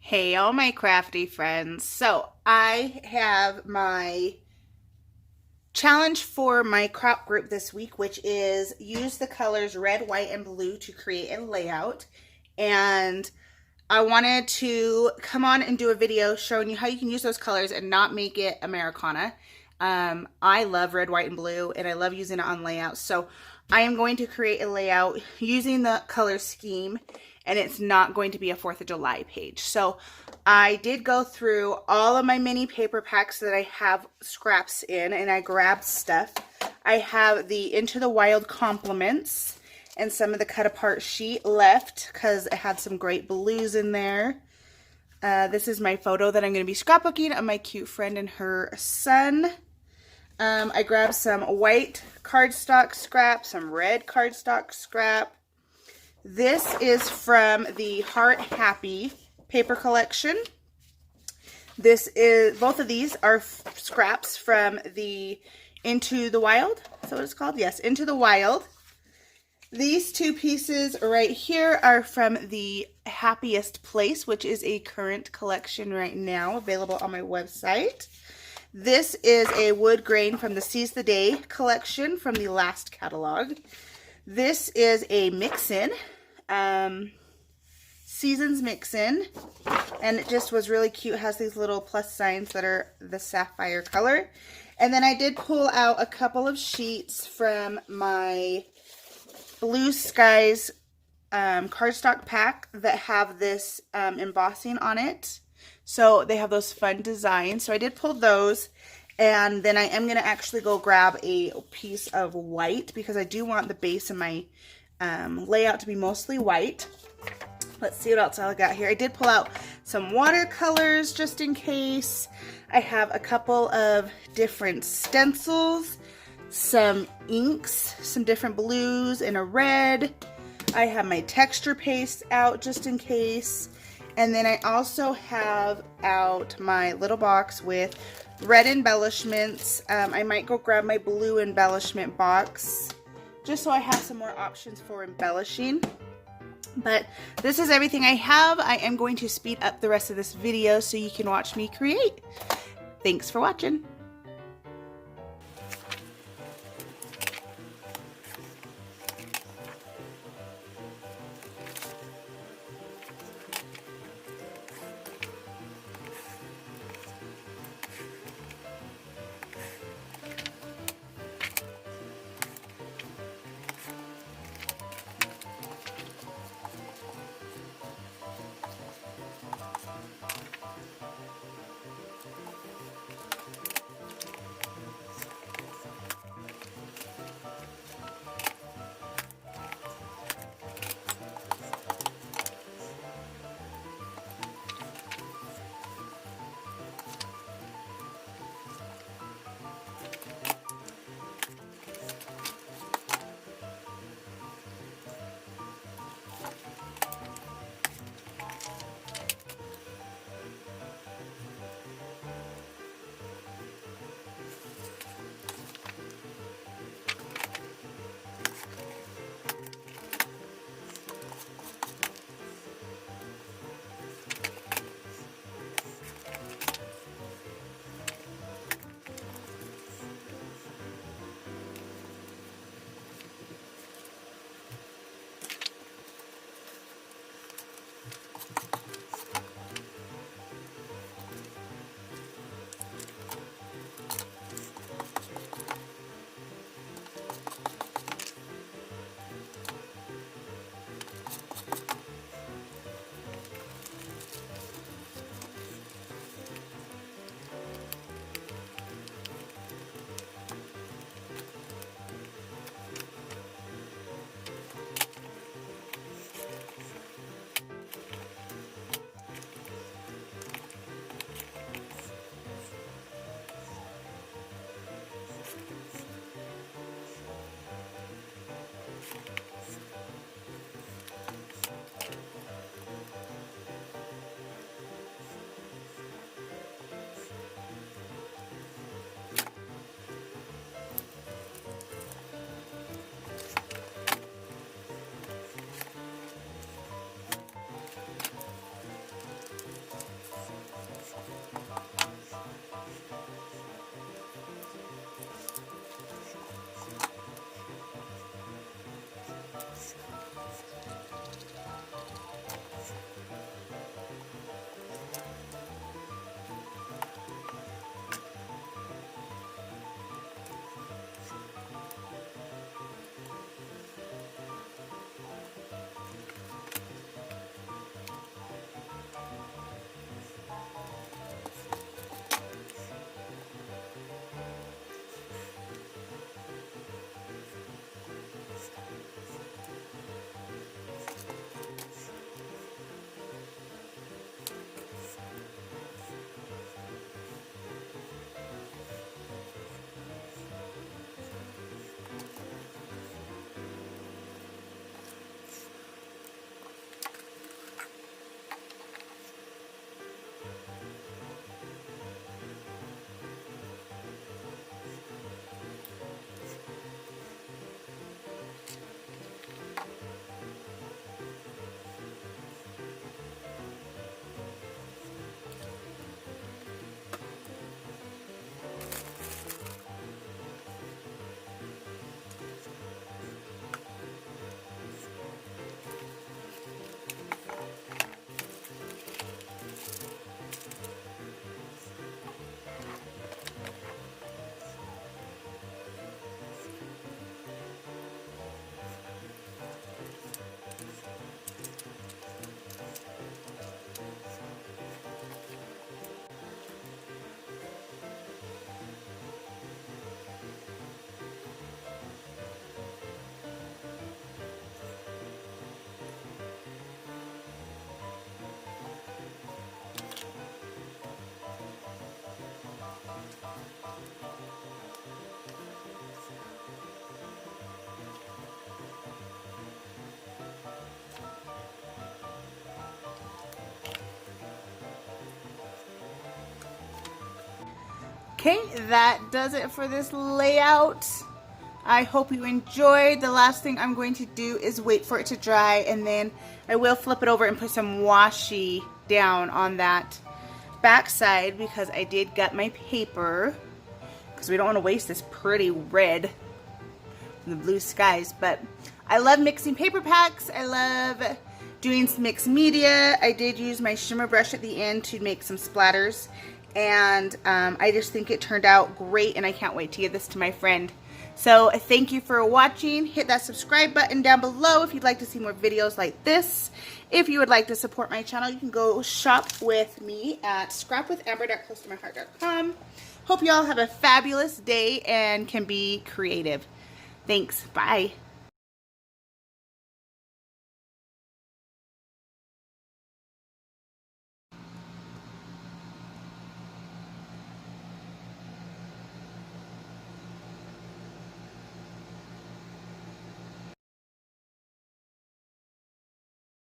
Hey, all my crafty friends. So, I have my challenge for my crop group this week, which is use the colors red, white, and blue to create a layout. And I wanted to come on and do a video showing you how you can use those colors and not make it Americana. I love red, white, and blue, and I love using it on layouts. So I am going to create a layout using the color scheme, and it's not going to be a 4th of July page. So I did go through all of my mini paper packs that I have scraps in, and I grabbed stuff. I have the Into the Wild compliments and some of the cut apart sheet left because it had some great blues in there. This is my photo that I'm going to be scrapbooking of my cute friend and her son. I grabbed some white cardstock scrap, some red cardstock scrap. This is from the Heart Happy paper collection. Both of these are scraps from the Into the Wild. Is that what it's called? Yes, Into the Wild. These two pieces right here are from the Happiest Place, which is a current collection right now available on my website. This is a wood grain from the Seize the Day collection from the last catalog. This is a mix-in, Seasons mix-in, and it just was really cute. It has these little plus signs that are the sapphire color. And then I did pull out a couple of sheets from my Blue Skies cardstock pack that have this embossing on it. So they have those fun designs. So I did pull those, and then I am going to actually go grab a piece of white because I do want the base of my layout to be mostly white. Let's see what else I got here. I did pull out some watercolors just in case. I have a couple of different stencils, some inks, some different blues, and a red. I have my texture paste out just in case. And then I also have out my little box with red embellishments. I might go grab my blue embellishment box just so I have some more options for embellishing. But this is everything I have. I am going to speed up the rest of this video so you can watch me create. Thanks for watching. Okay, that does it for this layout. I hope you enjoyed. The last thing I'm going to do is wait for it to dry, and then I will flip it over and put some washi down on that back side because I did gut my paper because we don't want to waste this pretty red from the blue skies. But I love mixing paper packs. I love doing some mixed media. I did use my shimmer brush at the end to make some splatters, and I just think it turned out great, and I can't wait to give this to my friend. So thank you for watching. Hit that subscribe button down below if you'd like to see more videos like this. If you would like to support my channel, you can go shop with me at scrapwithamber.closetomyheart.com. Hope you all have a fabulous day and can be creative. Thanks. Bye.